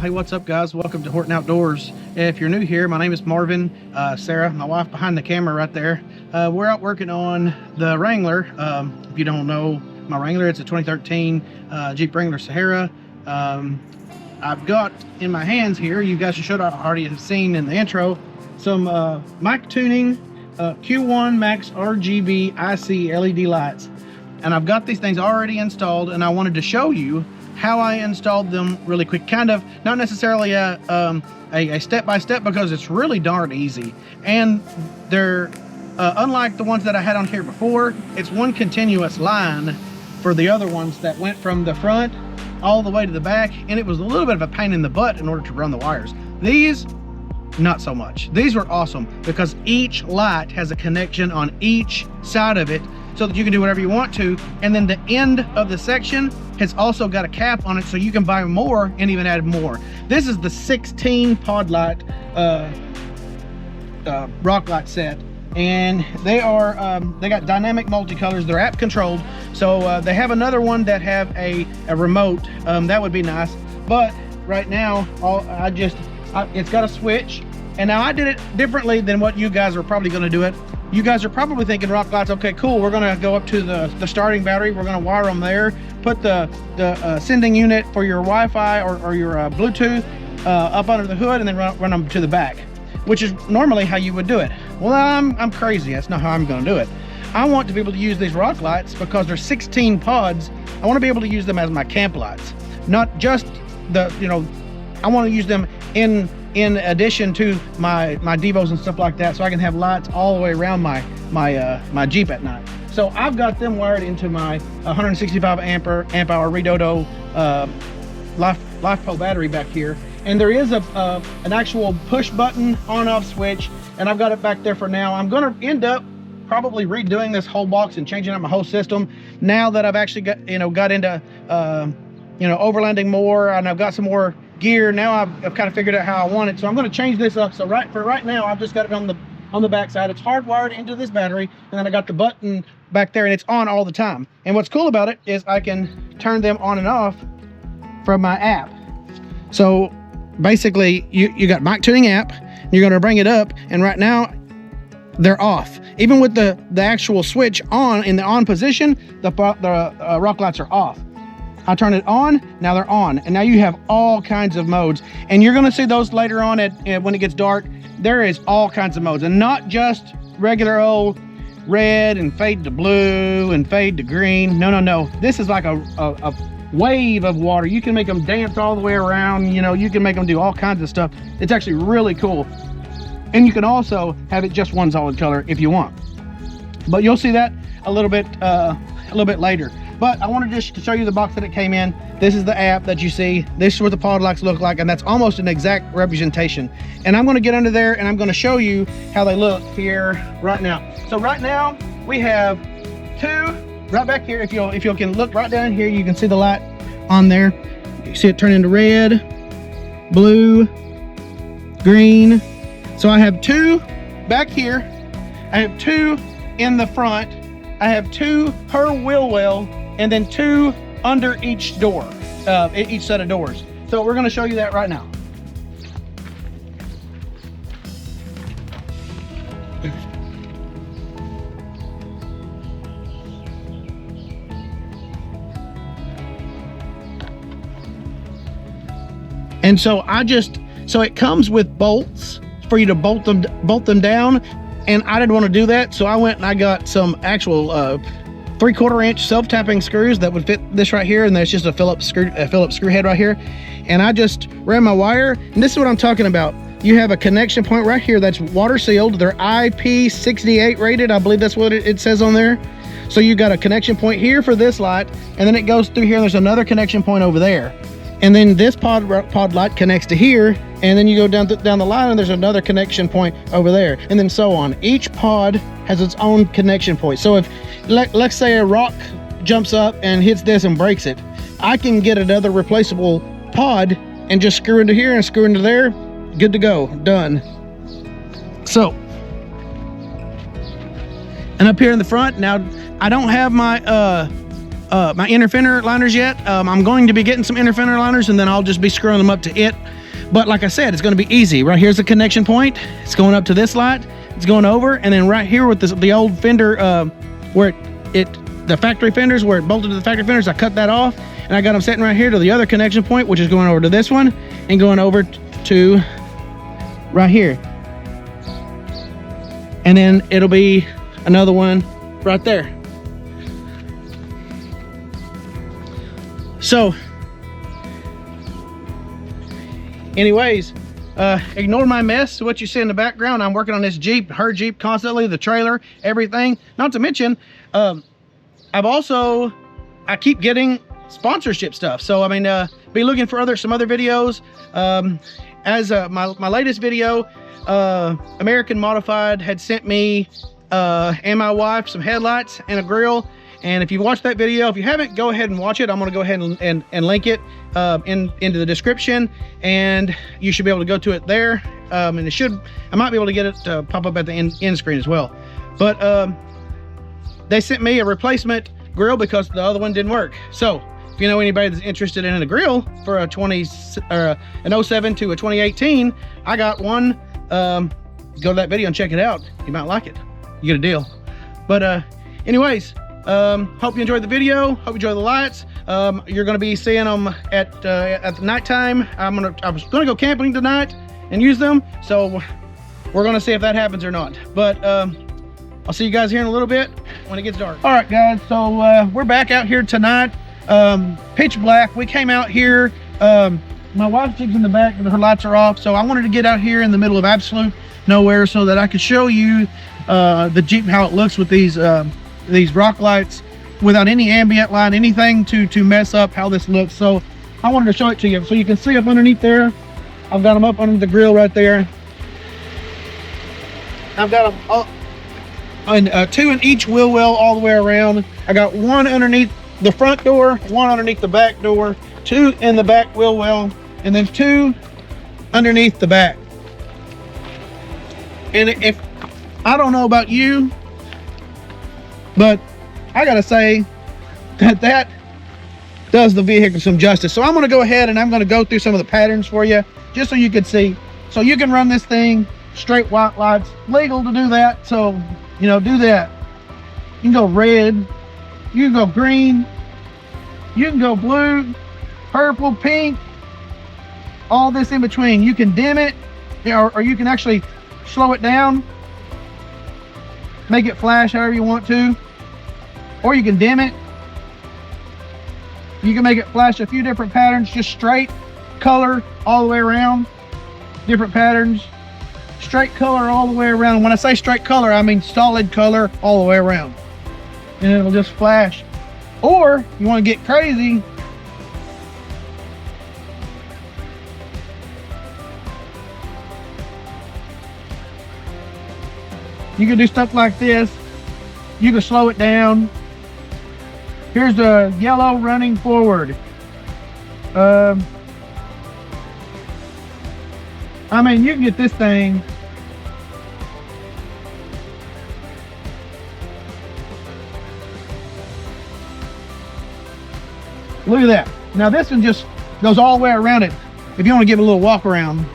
Hey, what's up, guys? Welcome to Whorton Outdoors. If you're new here, my name is Marvin. Sarah, my wife behind the camera right there. We're out working on the Wrangler. If you don't know my Wrangler, it's a 2013 Jeep Wrangler Sahara. I've got in my hands here, you guys should already have seen in the intro, some mic tuning Q1 Max RGB+IC LED lights. And I've got these things already installed, and I wanted to show you how I installed them really quick. Kind of, not necessarily a step-by-step, because it's really darn easy. And they're, unlike the ones that I had on here before, it's one continuous line for the other ones that went from the front all the way to the back, and it was a little bit of a pain in the butt in order to run the wires. These, not so much. These were awesome because each light has a connection on each side of it so that you can do whatever you want to. And then the end of the section has also got a cap on it, so you can buy more and even add more. This is the 16 pod light rock light set, and they are they got dynamic multicolors. They're app controlled, so they have another one that have a remote. That would be nice, but right now it's got a switch. And now I did it differently than what you guys are probably going to do it. You guys are probably thinking rock lights, okay, cool, we're going to go up to the starting battery, we're going to wire them there, put the sending unit for your Wi-Fi or your Bluetooth up under the hood, and then run them to the back, which is normally how you would do it. Well, I'm crazy. That's not how I'm going to do it. I want to be able to use these rock lights because there's 16 pods. I want to be able to use them as my camp lights, not just I want to use them in addition to my Devos and stuff like that, so I can have lights all the way around my Jeep at night. So I've got them wired into my 165 amp hour Redodo LiFePro battery back here, and there is an actual push button on off switch, and I've got it back there for now. I'm going to end up probably redoing this whole box and changing out my whole system now that I've actually got into overlanding more, and I've got some more gear. Now I've kind of figured out how I want it, so I'm going to change this up. So for right now, I've just got it on the back side. It's hardwired into this battery, and then I got the button back there, and it's on all the time. And what's cool about it is I can turn them on and off from my app. So basically, you got mic tuning app, you're going to bring it up, and right now they're off. Even with the actual switch on in the on position, the rock lights are off. I turn it on, now they're on, and now you have all kinds of modes, and you're going to see those later on when it gets dark. There is all kinds of modes, and not just regular old red and fade to blue and fade to green. No, this is like a wave of water. You can make them dance all the way around. You can make them do all kinds of stuff. It's actually really cool, and you can also have it just one solid color if you want, but you'll see that a little bit later. But I wanted just to show you the box that it came in. This is the app that you see. This is what the pod lights look like, and that's almost an exact representation. And I'm going to get under there, and I'm going to show you how they look here right now. So right now we have two right back here, if you can look right down here, you can see the light on there. You see it turn into red, blue, green. So I have 2 back here. I have 2 in the front. I have 2 per wheel well, and then 2 under each door, each set of doors. So we're going to show you that right now. And so so it comes with bolts for you to bolt them down, and I didn't want to do that, so I went and I got some actual 3/4 inch self-tapping screws that would fit this right here, and there's just a Phillips screw head right here, and I just ran my wire, and this is what I'm talking about. You have a connection point right here that's water sealed. They're IP68 rated, I believe that's what it says on there. So you got a connection point here for this light, and then it goes through here, and there's another connection point over there. And then this pod light connects to here, and then you go down the line, and there's another connection point over there, and then so on. Each pod has its own connection point. So if, let's say a rock jumps up and hits this and breaks it, I can get another replaceable pod and just screw into here and screw into there. Good to go, done. So, and up here in the front, now I don't have my my inner fender liners yet. I'm going to be getting some inner fender liners, and then I'll just be screwing them up to it. But like I said, it's going to be easy. Right here's the connection point. It's going up to this light. It's going over, and then right here with the old fender, where the factory fenders, where it bolted to the factory fenders, I cut that off, and I got them sitting right here to the other connection point, which is going over to this one, and going over to right here. And then it'll be another one right there. So, anyways, ignore my mess, what you see in the background. I'm working on this Jeep, her Jeep constantly, the trailer, everything. Not to mention, I keep getting sponsorship stuff. So, I mean, be looking for some other videos. My latest video, American Modified had sent me and my wife some headlights and a grill. And if you've watched that video, if you haven't, go ahead and watch it. I'm going to go ahead and link it into the description, and you should be able to go to it there. And I might be able to get it to pop up at the end screen as well. But they sent me a replacement grill because the other one didn't work. So if you know anybody that's interested in a grill for an 07 to a 2018, I got one. Go to that video and check it out. You might like it. You get a deal. But anyways, hope you enjoyed the video. Hope you enjoy the lights. You're going to be seeing them at the nighttime. I was going to go camping tonight and use them, so we're going to see if that happens or not. But I'll see you guys here in a little bit when it gets dark. All right, guys, so we're back out here tonight. Pitch black. We came out here. My wife's in the back and her lights are off, so I wanted to get out here in the middle of absolute nowhere so that I could show you the Jeep, how it looks with these rock lights without any ambient light, anything to mess up how this looks. So I wanted to show it to you so you can see up underneath there. I've got them up under the grill right there. I've got them up and 2 in each wheel well all the way around. I got 1 underneath the front door, 1 underneath the back door, 2 in the back wheel well, and then 2 underneath the back. And if I don't know about you, but I gotta say that does the vehicle some justice. So I'm going to go ahead and I'm going to go through some of the patterns for you just so you can see. So you can run this thing straight white lights, legal to do that. So, you know, do that. You can go red, you can go green, you can go blue, purple, pink, all this in between. You can dim it, or you can actually slow it down, make it flash however you want to, or you can dim it. You can make it flash a few different patterns, just straight color all the way around, different patterns, straight color all the way around. When I say straight color, I mean solid color all the way around, and it'll just flash. Or you want to get crazy, you can do stuff like this. You can slow it down, Here's the yellow running forward. I mean, you can get this thing. Look at that. Now this one just goes all the way around it if you want to give it a little walk around.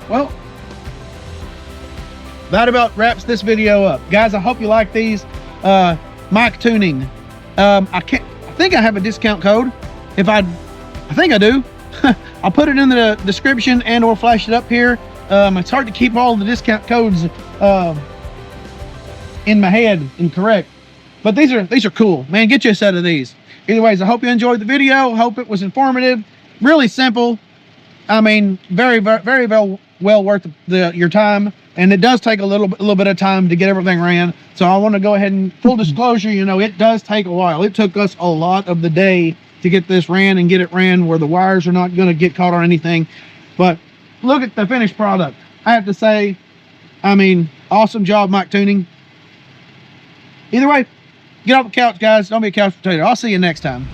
Well, that about wraps this video up, guys. I hope you like these mic tuning. I think I have a discount code. I think I do. I'll put it in the description and or flash it up here. It's hard to keep all the discount codes in my head and correct, but these are cool, man. Get you a set of these. Either ways, I hope you enjoyed the video. Hope it was informative. Really simple. I mean, very well worth your time, and it does take a little bit of time to get everything ran. So I want to go ahead and full disclosure, you know, it does take a while. It took us a lot of the day to get this ran and get it ran where the wires are not going to get caught on anything. But look at the finished product. I have to say, I mean, awesome job, mic tuning. Either way, get off the couch, guys. Don't be a couch potato. I'll see you next time.